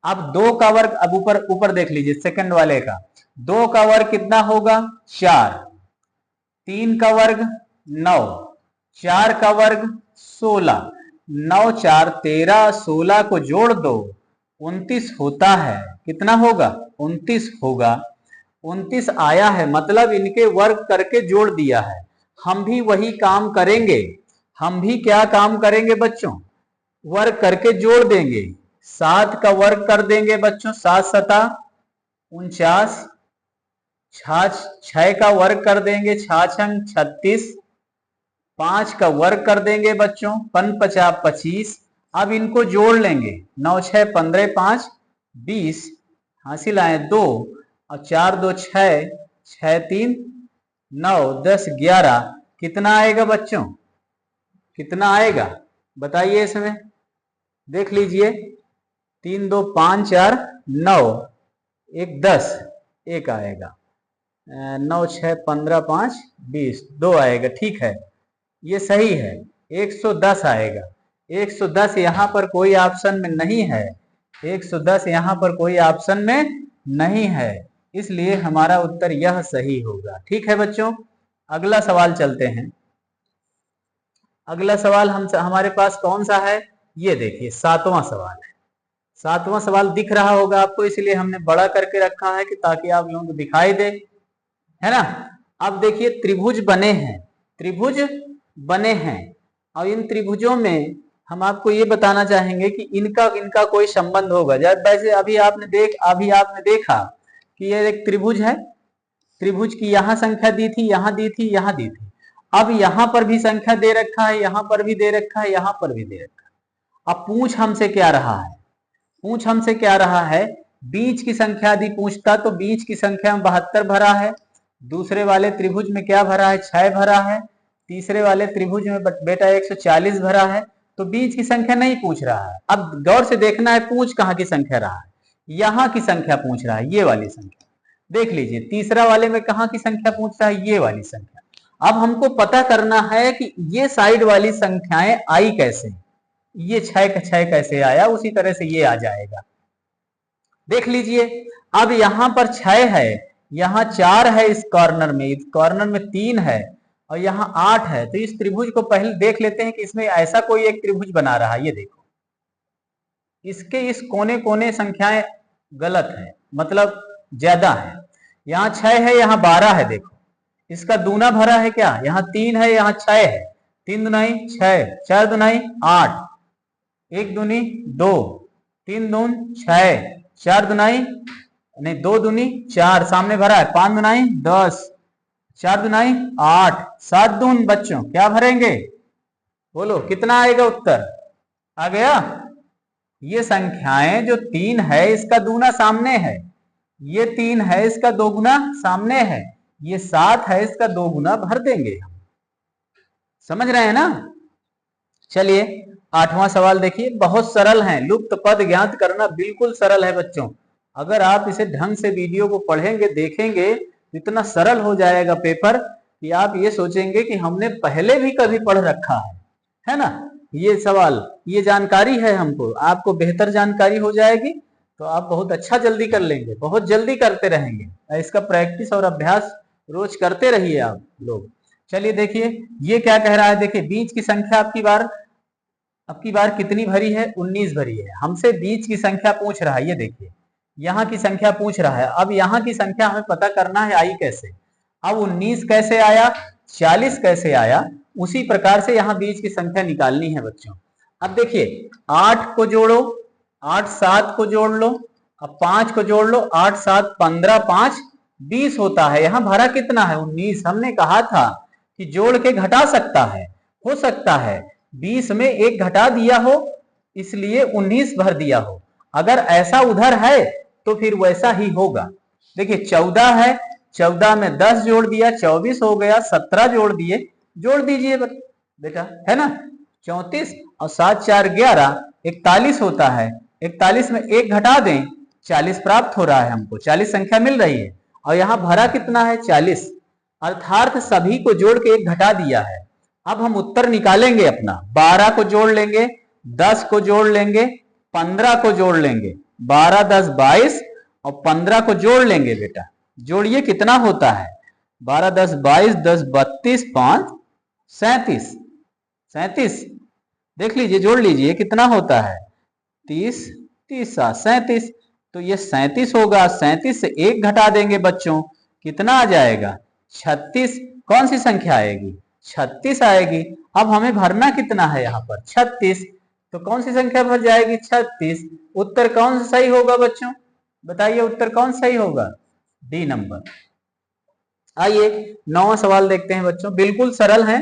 अब 2 का वर्ग, अब ऊपर देख लीजिए सेकंड वाले का। 2 का वर्ग कितना होगा? 4। 3 का वर्ग 9, 4 का वर्ग 16, 9 4 13, 16 को जोड़ दो 29 होता है। कितना होगा? 29 होगा। 29 आया है, मतलब इनके वर्ग करके जोड़ दिया है। हम भी वही काम करेंगे। हम भी क्या काम करेंगे बच्चों? वर्ग करके जोड़ देंगे। 7 का वर्ग कर देंगे बच्चों, 7 7 49। 6 का वर्ग कर देंगे, 6 6 36। 5 का वर्ग कर देंगे बच्चों, 5 50 25। अब इनको जोड़ लेंगे, 9 6 15 5 20, हासिल आए 2, और 4 2 6, 6 3 9 10 11। कितना आएगा बच्चों? कितना आएगा बताइए इसमें? देख लीजिए, 3 2 5 4 9, 1 10, 1 आएगा। 9 6 15 5 20, 2 आएगा। ठीक है, ये सही है। 110 आएगा। 110 यहाँ पर कोई ऑप्शन में नहीं है। 110 यहाँ पर कोई ऑप्शन में नहीं है, इसलिए हमारा उत्तर यह सही होगा। ठीक है बच्चों, अगला सवाल चलते हैं। अगला सवाल हमारे पास कौन सा है? ये देखिए 7वां सवाल है। 7वां सवाल दिख रहा होगा आपको, इसलिए हमने बड़ा करके रखा है कि ताकि आप लोगों को दिखाई दे, है ना। अब देखिए त्रिभुज बने हैं, त्रिभुज बने हैं, और इन त्रिभुजों में हम आपको ये बताना चाहेंगे कि इनका कोई संबंध होगा। जब वैसे अभी आपने देखा कि ये एक त्रिभुज है। त्रिभुज की यहाँ संख्या दी थी, यहाँ दी थी, यहाँ दी थी। अब यहाँ पर भी संख्या दे रखा है, यहाँ पर भी दे रखा है, यहाँ पर भी दे रखा है। अब पूछ हमसे क्या रहा है? पूछ हमसे क्या रहा है? बीच की संख्या यदि पूछता तो बीच की संख्या में 72 भरा है। दूसरे वाले त्रिभुज में क्या भरा है? 6 भरा है। तीसरे वाले त्रिभुज में बेटा 140 भरा है। तो बीच की संख्या नहीं पूछ रहा है। अब गौर से देखना है पूछ कहाँ की संख्या रहा है। यहाँ की संख्या पूछ रहा है, ये वाली संख्या। देख लीजिए तीसरा वाले में कहाँ की संख्या पूछ रहा है? ये वाली संख्या। अब हमको पता करना है कि ये साइड वाली संख्याएं आई कैसे। ये 6 का 6 कैसे आया, उसी तरह से ये आ जाएगा। देख लीजिए, अब यहां पर 6 है, यहाँ 4 है, इस कॉर्नर में 3 है, और यहाँ 8 है। तो इस त्रिभुज को पहले देख लेते हैं कि इसमें ऐसा कोई एक त्रिभुज बना रहा है। ये देखो, इसके इस कोने कोने संख्याएं गलत है, मतलब ज्यादा है। यहाँ 6 है, यहाँ 12 है। देखो इसका दूना भरा है क्या? यहाँ 3 है, यहाँ 6 है। 3 दुनाई 6, 4 दुनाई 8, 1 दूनी 2, 3 दून 6, 4 दुनाई नहीं 2 दूनी 4, सामने भरा है। 5 दुनाई 10, 4 दुनाई 8, 7 दून बच्चों क्या भरेंगे? बोलो कितना आएगा उत्तर? आ गया? ये संख्याएं जो 3 है इसका दूना सामने है, ये 3 है इसका दोगुना सामने है, ये 7 है इसका दोगुना भर देंगे हम। समझ रहे हैं ना? चलिए 8वां सवाल देखिए, बहुत सरल है। लुप्त पद ज्ञात करना बिल्कुल सरल है बच्चों। अगर आप इसे ढंग से वीडियो को पढ़ेंगे देखेंगे इतना सरल हो जाएगा पेपर कि आप ये सोचेंगे कि हमने पहले भी कभी पढ़ रखा है ना? ये सवाल, ये जानकारी है हमको, आपको बेहतर जानकारी हो जाएगी तो आप बहुत अच्छा जल्दी कर लेंगे, बहुत जल्दी करते रहेंगे। इसका प्रैक्टिस और अभ्यास रोज करते रहिए आप लोग। चलिए देखिए ये क्या कह रहा है, देखिए बीच की संख्या आपकी बार कितनी भरी है? 19 भरी है। हमसे बीच की संख्या पूछ रहा है, ये देखिए यहाँ की संख्या पूछ रहा है। अब यहाँ की संख्या हमें पता करना है आई कैसे। अब 19 कैसे आया, 40 कैसे आया, उसी प्रकार से यहाँ बीच की संख्या निकालनी है बच्चों। अब देखिए 8 को जोड़ो, 8 7 को जोड़ लो, अब 5 को जोड़ लो, 8 7 15 5 20 होता है। यहाँ भरा कितना है? 19। हमने कहा था कि जोड़ के घटा सकता है, हो सकता है 20 में 1 घटा दिया हो इसलिए 19 भर दिया हो। अगर ऐसा उधर है तो फिर वैसा ही होगा। देखिए 14 है, 14 में 10 जोड़ दिया 24 हो गया, 17 जोड़ दिए, जोड़ दीजिए बेटा, है ना? 34 और 7 4 11 41 होता है। 41 में 1 घटा दें 40 प्राप्त हो रहा है हमको, 40 संख्या मिल रही है। और यहाँ भरा कितना है? 40, अर्थात सभी को जोड़ के 1 घटा दिया है। अब हम उत्तर निकालेंगे अपना। 12 को जोड़ लेंगे, 10 को जोड़ लेंगे, 15 को जोड़ लेंगे, 12 10 22 और 15 को जोड़ लेंगे बेटा। जोड़िए कितना होता है? 12 10 22 10 32 5 37, 37 देख लीजिए, जोड़ लीजिए कितना होता है? 30 30 37, तो ये 37 होगा। 37 से 1 घटा देंगे बच्चों, कितना आ जाएगा? 36। कौन सी संख्या आएगी? 36 आएगी। अब हमें भरना कितना है यहाँ पर? 36, तो कौन सी संख्या भर जाएगी? 36। उत्तर कौन सा सही होगा बच्चों? बताइए उत्तर कौन सही होगा? D number. आइए 9वां सवाल देखते हैं बच्चों, बिल्कुल सरल है।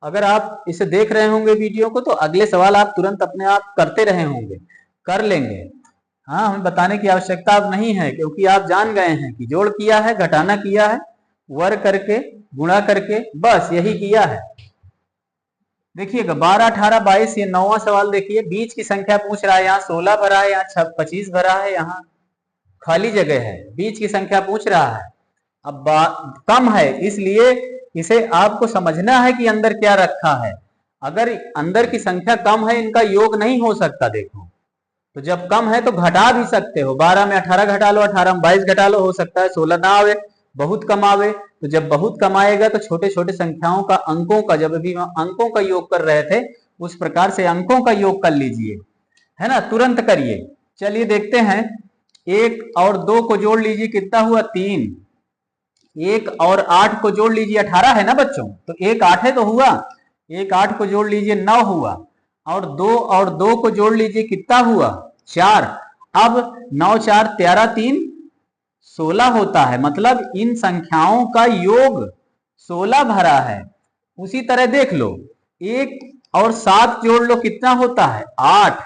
अगर आप इसे देख रहे होंगे वीडियो को तो अगले सवाल आप तुरंत अपने आप करते रहे होंगे, कर लेंगे। हाँ, हमें बताने की आवश्यकता अब नहीं है क्योंकि आप जान गए हैं कि जोड़ किया है, घटाना किया है, वर्ग करके, गुणा करके, बस यही किया है। देखिएगा 12 18 22, ये 9वां सवाल देखिए, बीच की संख्या पूछ रहा है। यहाँ 16 भरा है, यहाँ 25 भरा है, यहाँ खाली जगह है, बीच की संख्या पूछ रहा है। अब कम है इसलिए इसे आपको समझना है कि अंदर क्या रखा है। अगर अंदर की संख्या कम है इनका योग नहीं हो सकता। देखो तो जब कम है तो घटा भी सकते हो, 12 में 18 घटा लो, 18 में 22 घटा लो, हो सकता है 16 ना आवे, बहुत कम आवे। तो जब बहुत कम आएगा तो छोटे छोटे संख्याओं का, अंकों का, जब भी अंकों का योग कर रहे थे उस प्रकार से अंकों का योग कर लीजिए, है ना? तुरंत करिए। चलिए देखते हैं, 1 और 2 को जोड़ लीजिए, कितना हुआ? 3। 1 और 8 को जोड़ लीजिए, 18 है ना बच्चों, तो 1 8 है तो हुआ। 1 8 को जोड़ लीजिए, 9 हुआ। और 2 को जोड़ लीजिए, कितना हुआ? 4। अब 9 4 13 3 16 होता है, मतलब इन संख्याओं का योग 16 भरा है। उसी तरह देख लो, 1 और 7 जोड़ लो, कितना होता है? 8।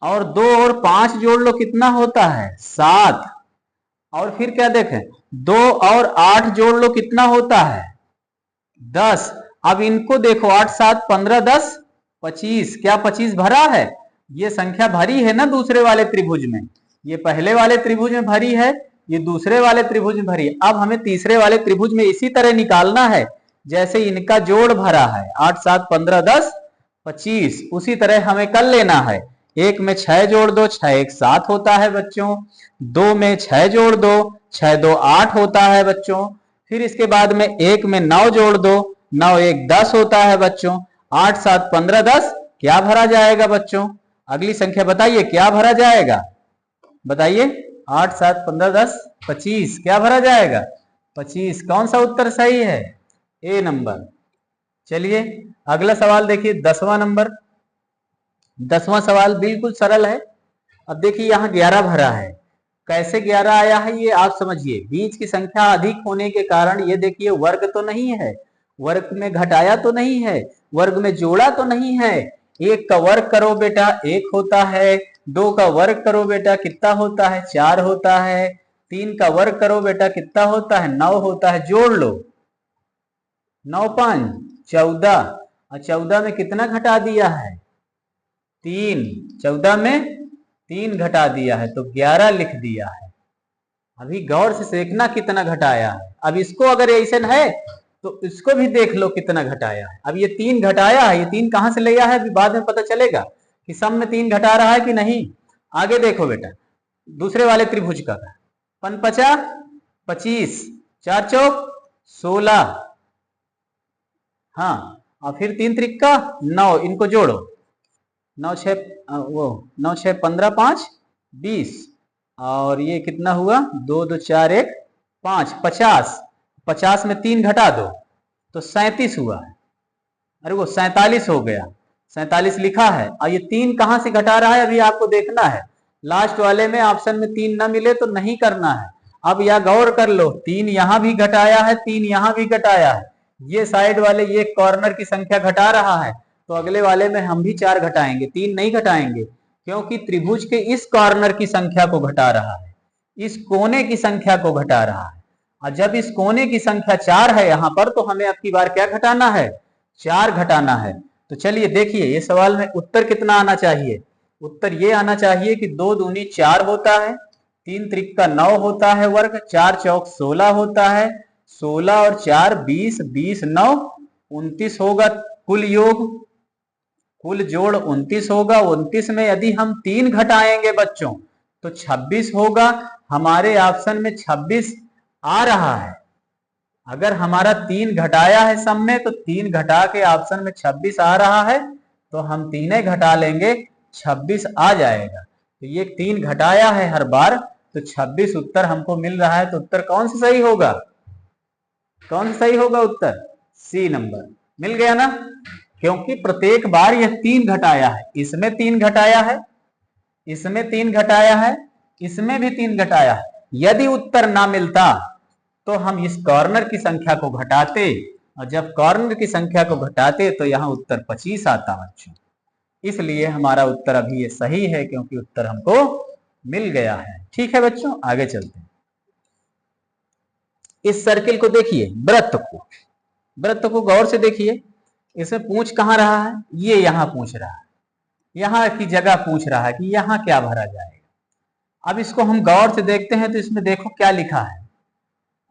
और 2 और 5 जोड़ लो, कितना होता है? 7। और फिर क्या देखें, 2 और 8 जोड़ लो, कितना होता है? 10। अब इनको देखो, 8 7 15 10 25, क्या 25 भरा है? ये संख्या भरी है ना दूसरे वाले त्रिभुज में, ये पहले वाले त्रिभुज में भरी है, ये दूसरे वाले त्रिभुज में भरी है। अब हमें तीसरे वाले त्रिभुज में इसी तरह निकालना है जैसे इनका जोड़ भरा है, 8 7 15 10 25, उसी तरह हमें कर लेना है। 1 में 6 जोड़ दो, 6 1 7 होता है बच्चों। 2 में 6 जोड़ दो, 6 2 8 होता है बच्चों। फिर इसके बाद में 1 में 9 जोड़ दो, 9 1 10 होता है बच्चों। 8 7 15 10, क्या भरा जाएगा बच्चों? अगली संख्या बताइए, क्या भरा जाएगा? बताइए, 8 7 15 10 25, क्या भरा जाएगा? 25। कौन सा उत्तर सही है? ए नंबर। चलिए अगला सवाल देखिए, 10वां नंबर। 10वां सवाल बिल्कुल सरल है। अब देखिए यहाँ 11 भरा है, कैसे 11 आया है ये आप समझिए। बीच की संख्या अधिक होने के कारण ये देखिए वर्ग तो नहीं है, वर्ग में घटाया तो नहीं है, वर्ग में जोड़ा तो नहीं है। एक का वर्ग करो बेटा एक होता है, दो का वर्ग करो बेटा कितना होता है, 4 होता है, 3 का वर्ग करो बेटा कितना होता है, 9 होता है। जोड़ लो, 9 5 14, और 14 में कितना घटा दिया है, 3, 14 में 3 घटा दिया है तो 11 लिख दिया है। अभी गौर से देखना कितना घटाया है। अब इसको अगर ऐसा है तो इसको भी देख लो कितना घटाया है। अब ये 3 घटाया है, ये 3 कहां से ले आया है अभी बाद में पता चलेगा कि सम में 3 घटा रहा है कि नहीं। आगे देखो बेटा, दूसरे वाले त्रिभुज का 5 5 25, 4 चौक 16, हाँ, और फिर 3 त्रिका 9, इनको जोड़ो, 9 6 9 6 15 5 20, और ये कितना हुआ, 2 2 4 1 5, 50, 50 में 3 घटा दो तो 37 हुआ है। अरे वो 47 हो गया, 47 लिखा है। और ये 3 कहां से घटा रहा है अभी आपको देखना है। लास्ट वाले में ऑप्शन में 3 ना मिले तो नहीं करना है। अब यह गौर कर लो, 3 यहां भी घटाया है, 3 यहां भी घटाया है। ये साइड वाले ये कॉर्नर की संख्या घटा रहा है तो अगले वाले में हम भी 4 घटाएंगे, 3 नहीं घटाएंगे, क्योंकि त्रिभुज के इस कॉर्नर की संख्या को घटा रहा है, इस कोने की संख्या को घटा रहा है। और जब इस कोने की संख्या 4 है यहां पर, तो हमें अब की बार क्या घटाना है, 4 घटाना है। तो चलिए देखिए, ये सवाल में उत्तर कितना आना चाहिए, उत्तर ये आना चाहिए कि 2 दूनी 4 होता है, 3 त्रिका 9 होता है वर्ग, 4 चौक 16 होता है, 16 और 4 20, 20 9 29 होगा कुल योग, कुल जोड़ 29 होगा। 29 में यदि हम 3 घटाएंगे बच्चों तो 26 होगा। हमारे ऑप्शन में 26 आ रहा है। अगर हमारा 3 घटाया है सम में तो 3 घटा के ऑप्शन में 26 आ रहा है तो हम 3 घटा लेंगे, 26 आ जाएगा। तो ये 3 घटाया है हर बार तो 26 उत्तर हमको मिल रहा है। तो उत्तर कौन सा सही होगा, कौन सा सही होगा उत्तर, सी नंबर मिल गया ना, क्योंकि प्रत्येक बार यह 3 घटाया है, इसमें 3 घटाया है, इसमें 3 घटाया है, इसमें भी 3 घटाया है। यदि उत्तर ना मिलता तो हम इस कॉर्नर की संख्या को घटाते, और जब कॉर्नर की संख्या को घटाते तो यहां उत्तर 25 आता बच्चों। इसलिए हमारा उत्तर अभी ये सही है, क्योंकि उत्तर हमको मिल गया है। ठीक है बच्चों, आगे चलते हैं। इस सर्किल को देखिए, वृत्त को गौर से देखिए, इसमें पूछ कहां रहा है, ये यहां पूछ रहा है, यहां की जगह पूछ रहा है कि यहां क्या भरा जाएगा। अब इसको हम गौर से देखते हैं तो इसमें देखो क्या लिखा है,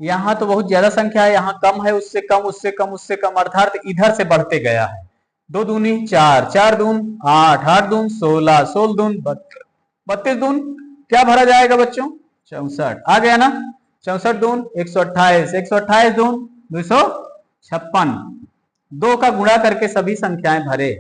यहां तो बहुत ज्यादा संख्या है, यहां कम है, उससे कम, उससे कम, उससे कम, अर्थात इधर से बढ़ते गया है। 2 दूनी 4, 4 दून 8, 8 दून 16, 16 दून 32, 32 दून क्या भरा जाएगा बच्चों, 64 आ गया ना, 64 दून 128, 128 दून 256। 2 का गुणा करके सभी संख्याएं भरे,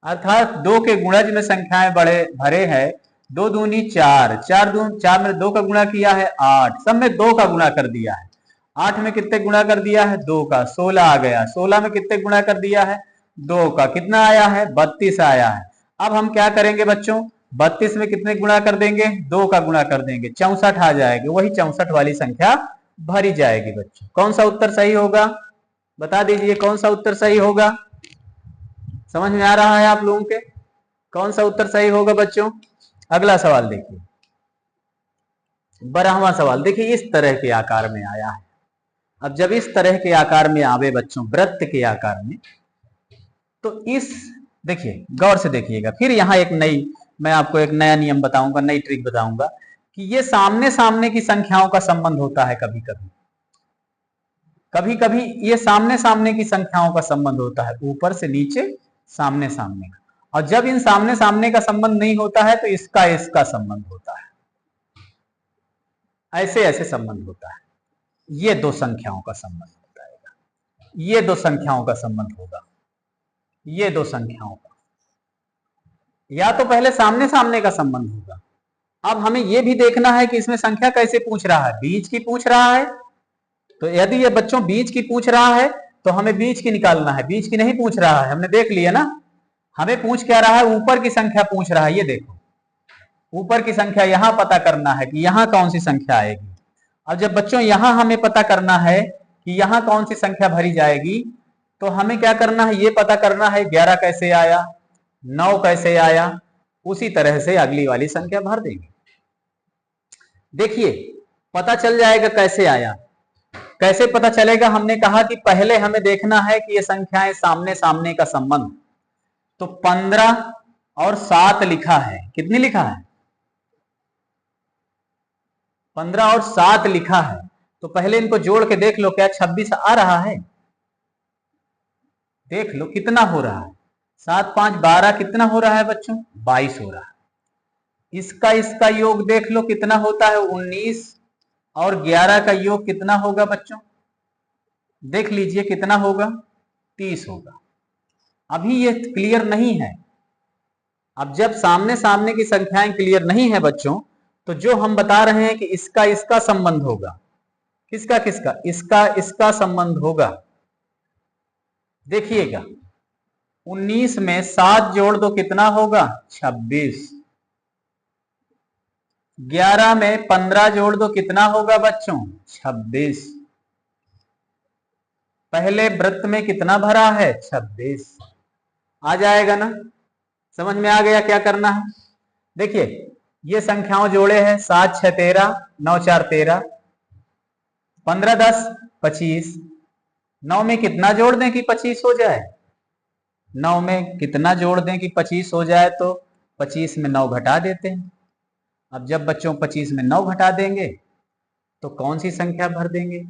अर्थात 2 के गुणज में संख्याएं बड़े भरे हैं। 2 दूनी 4, 4 दून 4 में 2 का गुणा किया है 8, सब में 2 का गुणा कर दिया है। 8 में कितने गुणा कर दिया है, 2 का, 16 आ गया। 16 में कितने गुणा कर दिया है, 2 का, कितना आया है, 32 आया है। अब हम क्या करेंगे बच्चों, 32 में कितने गुणा कर देंगे, 2 का गुणा कर देंगे, 64 आ जाएगी, वही 64 वाली संख्या भरी जाएगी बच्चों। कौन सा उत्तर सही होगा, बता दीजिए कौन सा उत्तर सही होगा, समझ में आ रहा है आप लोगों के, कौन सा उत्तर सही होगा बच्चों। अगला सवाल देखिए, 12वां सवाल देखिए, इस तरह के आकार में आया है। अब जब इस तरह के आकार में आवे बच्चों, वृत्त के आकार में, तो इस देखिए गौर से देखिएगा, फिर यहाँ एक नई, मैं आपको एक नया नियम बताऊंगा, नई ट्रिक बताऊंगा कि ये सामने सामने की संख्याओं का संबंध होता है। कभी कभी कभी कभी ये सामने सामने की संख्याओं का संबंध होता है, ऊपर से नीचे सामने सामने का। और जब इन सामने सामने का संबंध नहीं होता है तो इसका इसका संबंध होता है, ऐसे ऐसे संबंध होता है। ये 2 संख्याओं का संबंध होता है, ये 2 संख्याओं का संबंध होगा, ये 2 संख्याओं का, या तो पहले सामने सामने का संबंध होगा। अब हमें यह भी देखना है कि इसमें संख्या कैसे पूछ रहा है, बीच की पूछ रहा है। तो यदि ये बच्चों बीच की पूछ रहा है तो हमें बीच की निकालना है, बीच की नहीं पूछ रहा है, हमने देख लिया ना। हमें पूछ क्या रहा है, ऊपर की संख्या पूछ रहा है। ये देखो, ऊपर की संख्या यहां पता करना है कि यहां कौन सी संख्या आएगी। अब जब बच्चों यहां हमें पता करना है कि यहां कौन सी संख्या भरी जाएगी, तो हमें क्या करना है, ये पता करना है 11 कैसे आया, 9 कैसे आया, उसी तरह से अगली वाली संख्या भर देंगे। देखिए पता चल जाएगा कैसे आया। कैसे पता चलेगा, हमने कहा कि पहले हमें देखना है कि ये संख्याएं सामने सामने का संबंध। तो 15 और 7 लिखा है, कितनी लिखा है, 15 और 7 लिखा है। तो पहले इनको जोड़ के देख लो, क्या 26 आ रहा है, देख लो कितना हो रहा है, 7 5 12 कितना हो रहा है बच्चों, 22 हो रहा है। इसका योग देख लो कितना होता है, 19 और 11 का योग कितना होगा बच्चों, देख लीजिए कितना होगा, 30 होगा। अभी ये क्लियर नहीं है। अब जब सामने सामने की संख्याएं क्लियर नहीं है बच्चों, तो जो हम बता रहे हैं कि इसका संबंध होगा, किसका किसका, इसका संबंध होगा। देखिएगा 19 में 7 जोड़ दो कितना होगा, 26। 11 में 15 जोड़ दो कितना होगा बच्चों, 26। पहले वृत्त में कितना भरा है, 26। आ जाएगा ना, समझ में आ गया क्या करना है। देखिए ये संख्याओं जोड़े हैं, 7 6 13, 9 4 13, 15 10 25। 9 में कितना जोड़ दें कि 25 हो जाए, 9 में कितना जोड़ दें कि 25 हो जाए, तो 25 में 9 घटा देते हैं। अब जब बच्चों 25 में 9 घटा देंगे तो कौन सी संख्या भर देंगे,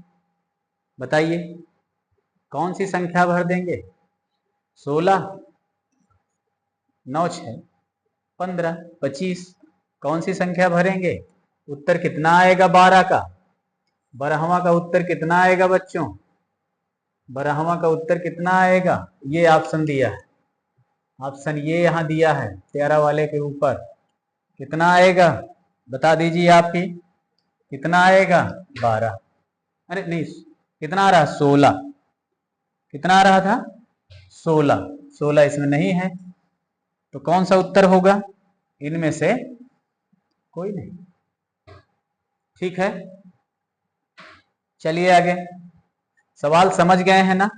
बताइए कौन सी संख्या भर देंगे, 16, 9 6 15, 25, कौन सी संख्या भरेंगे, उत्तर कितना आएगा, 12 का। 12वां का उत्तर कितना आएगा बच्चों, 12वां का उत्तर कितना आएगा, ये ऑप्शन दिया है, ऑप्शन ये यहाँ दिया है 13 वाले के ऊपर, कितना आएगा बता दीजिए आप ही, कितना आएगा, 12। अरे नहीं, कितना आ रहा, 16, कितना आ रहा था, 16। 16 इसमें नहीं है, तो कौन सा उत्तर होगा, इनमें से कोई नहीं। ठीक है, चलिए आगे। सवाल समझ गए हैं ना,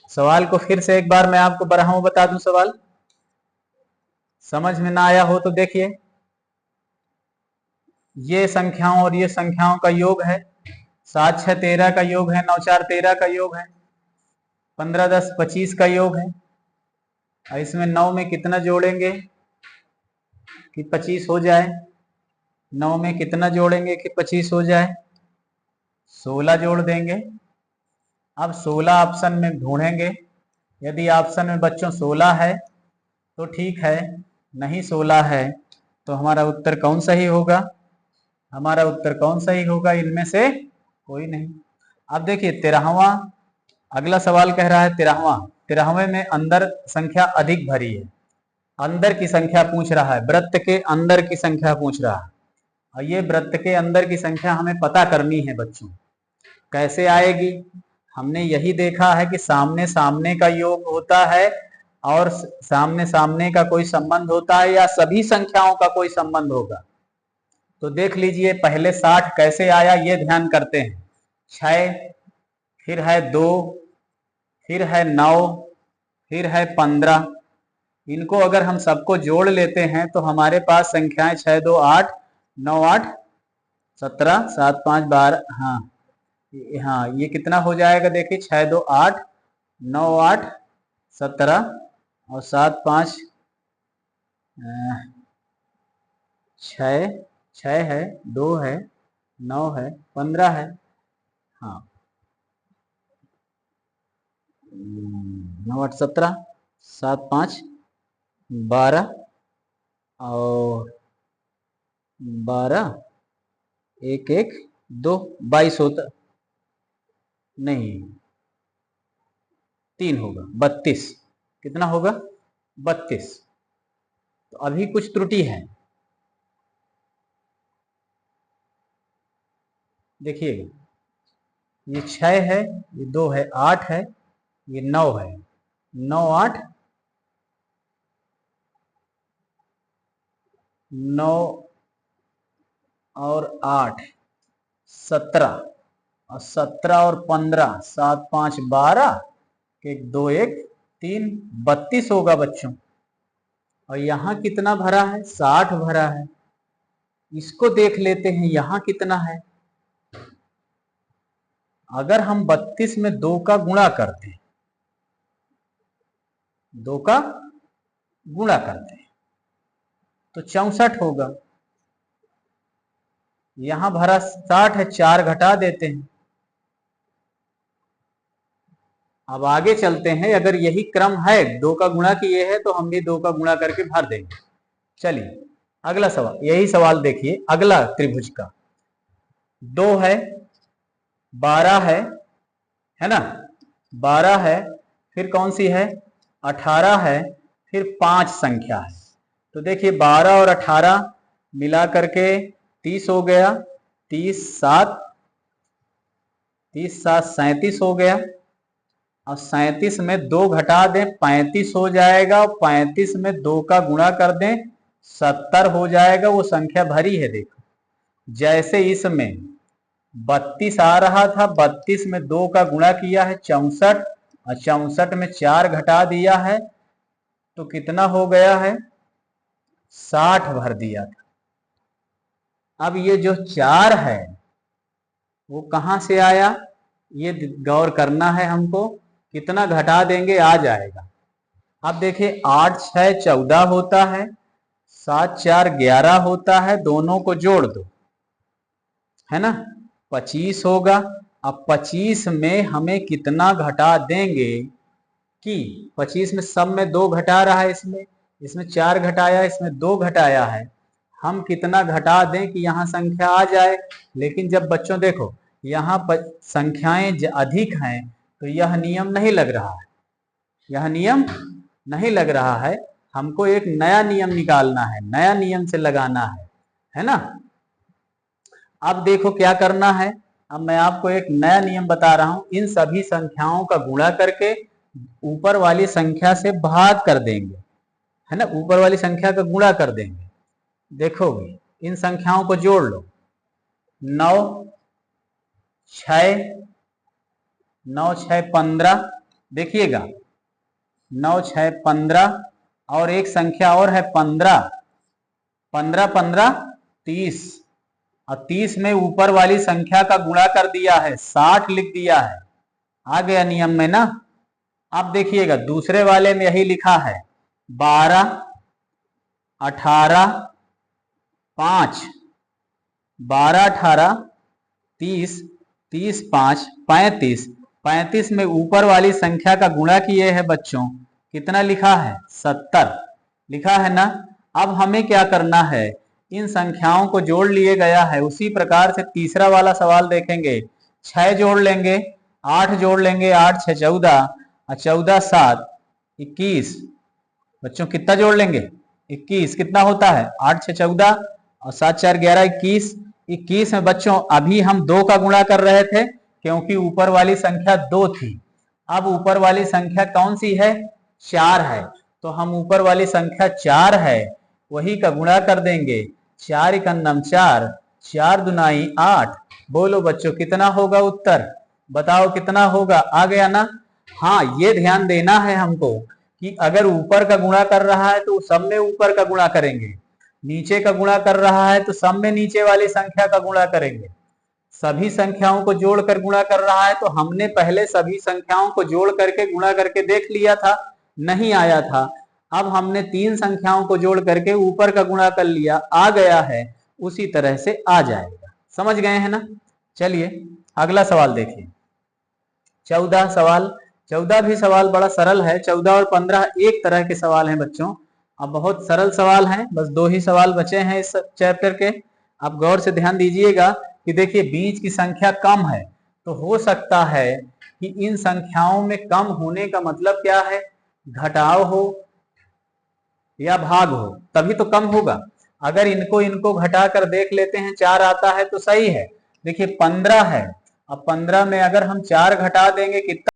सवाल को फिर से एक बार मैं आपको बराबर बता दूं, सवाल समझ में ना आया हो तो देखिए, ये संख्याओं और ये संख्याओं का योग है, 7 6 13 का योग है, 9 4 13 का योग है, 15 10 25 का योग है। और इसमें 9 में कितना जोड़ेंगे कि 25 हो जाए, 9 में कितना जोड़ेंगे कि 25 हो जाए, 16 जोड़ देंगे। अब 16 ऑप्शन में ढूंढेंगे, यदि ऑप्शन में बच्चों 16 है तो ठीक है, नहीं 16 है तो हमारा उत्तर कौन सही होगा, हमारा उत्तर कौन सही होगा, इनमें से कोई नहीं। अब देखिए 13वां, अगला सवाल कह रहा है 13वें में अंदर संख्या अधिक भरी है, अंदर की संख्या पूछ रहा है, वृत्त के अंदर की संख्या पूछ रहा है। और ये वृत्त के अंदर की संख्या हमें पता करनी है बच्चों, कैसे आएगी, हमने यही देखा है कि सामने सामने का योग होता है और सामने सामने का कोई संबंध होता है, या सभी संख्याओं का कोई संबंध होगा। तो देख लीजिए पहले 60 कैसे आया, ये ध्यान करते हैं, 6, फिर है 2, फिर है 9, फिर है 15। इनको अगर हम सबको जोड़ लेते हैं तो हमारे पास संख्याएं 6 2 8, 9 8 17, 7 5 12, हाँ हाँ ये कितना हो जाएगा, देखिए 6 2 8, 9 8 17 और 7 5 6, 6 है, 2 है, 9 है, 15 है, हाँ 9 8 17, 7 5 12 और 12 1 1 2, 22 होता नहीं, 3 होगा, 32, कितना होगा, 32। तो अभी कुछ त्रुटि है, देखिएगा ये 6 है, ये 2 है, 8 है, ये 9 है, 9 8 9 और 8 17, और 17 और 15, 7 5 12, एक 2 1 3 32 होगा बच्चों। और यहाँ कितना भरा है? 60 भरा है। इसको देख लेते हैं यहाँ कितना है। अगर हम 32 में 2 का गुणा करते हैं, 2 का गुणा करते हैं तो 64 होगा। यहां भरा 60 है, 4 घटा देते हैं। अब आगे चलते हैं। अगर यही क्रम है, 2 का गुणा किए है तो हम भी 2 का गुणा करके भर देंगे। चलिए अगला सवाल, यही सवाल देखिए अगला त्रिभुज का। 2 है, 12 है ना, 12 है, फिर कौन सी है? 18 है, फिर 5 संख्या है। तो देखिए 12 और 18 मिला करके 30 हो गया। 30 7 37 हो गया। अब 37 में 2 घटा दें 35 हो जाएगा। और 35 में 2 का गुणा कर दें 70 हो जाएगा। वो संख्या भरी है। देखो जैसे इसमें 32 आ रहा था, 32 में 2 का गुणा किया है 64, और 64 में 4 घटा दिया है तो कितना हो गया है? 60 भर दिया था। अब ये जो 4 है वो कहां से आया, ये गौर करना है हमको। कितना घटा देंगे आ जाएगा। अब देखिए 8 6 14 होता है, 7 4 11 होता है। दोनों को जोड़ दो, है ना, 25 होगा। अब 25 में हमें कितना घटा देंगे कि 25 में सब में 2 घटा रहा है, इसमें 4 घटाया, इसमें 2 घटाया है। हम कितना घटा दें कि यहाँ संख्या आ जाए। लेकिन जब बच्चों देखो यहाँ पर संख्याएं अधिक हैं तो यह नियम नहीं लग रहा है, यह नियम नहीं लग रहा है। हमको एक नया नियम निकालना है, नया नियम से लगाना है ना। अब देखो क्या करना है। अब मैं आपको एक नया नियम बता रहा हूं। इन सभी संख्याओं का गुणा करके ऊपर वाली संख्या से भाग कर देंगे, है ना, ऊपर वाली संख्या का गुणा कर देंगे। देखोगे इन संख्याओं को जोड़ लो। 9 6 9 6 15, देखिएगा 9 6 15, और एक संख्या और है 15 15 15 30, और 30 में ऊपर वाली संख्या का गुणा कर दिया है, 60 लिख दिया है। आ गया नियम में ना। अब देखिएगा दूसरे वाले में यही लिखा है 12 18 5, 12 18 30 30 5 35, 35 में ऊपर वाली संख्या का गुणा किए हैं बच्चों, कितना लिखा है? 70 लिखा है ना। अब हमें क्या करना है, इन संख्याओं को जोड़ लिए गया है। उसी प्रकार से तीसरा वाला सवाल देखेंगे। 6 जोड़ लेंगे, 8 जोड़ लेंगे, 8 6 14, और 14 7 21। बच्चों कितना जोड़ लेंगे? 21। कितना होता है? 8 6 14 और 7 4 11 21। 21 में बच्चों अभी हम 2 का गुणा कर रहे थे क्योंकि ऊपर वाली संख्या 2 थी। अब ऊपर वाली संख्या कौन सी है? 4 है। तो हम ऊपर वाली संख्या 4 है वही का गुणा कर देंगे। 4 एकन्नम 4, 4 दुनाई 8। बोलो बच्चों कितना होगा उत्तर? बताओ कितना होगा? आ गया ना। हाँ ये ध्यान देना है हमको कि अगर ऊपर का गुणा कर रहा है तो सब में ऊपर का गुणा करेंगे, नीचे का गुणा कर रहा है तो सब में नीचे वाली संख्या का गुणा करेंगे। सभी संख्याओं को जोड़कर गुणा कर रहा है तो हमने पहले सभी संख्याओं को जोड़ करके गुणा करके देख लिया था, नहीं आया था। अब हमने 3 संख्याओं को जोड़ करके ऊपर का गुणा कर लिया, आ गया है। उसी तरह से आ जाएगा। समझ गए हैं ना। चलिए अगला सवाल देखिए। 14 सवाल। 14 भी सवाल बड़ा सरल है। 14 और 15 एक तरह के सवाल हैं बच्चों। अब बहुत सरल सवाल हैं, बस 2 ही सवाल बचे हैं इस चैप्टर के। आप गौर से ध्यान दीजिएगा कि देखिए बीच की संख्या कम है तो हो सकता है कि इन संख्याओं में कम होने का मतलब क्या है? घटाव हो या भाग हो, तभी तो कम होगा। अगर इनको घटा कर देख लेते हैं 4 आता है तो सही है। देखिए 15 है, अब 15 में अगर हम 4 घटा देंगे कितना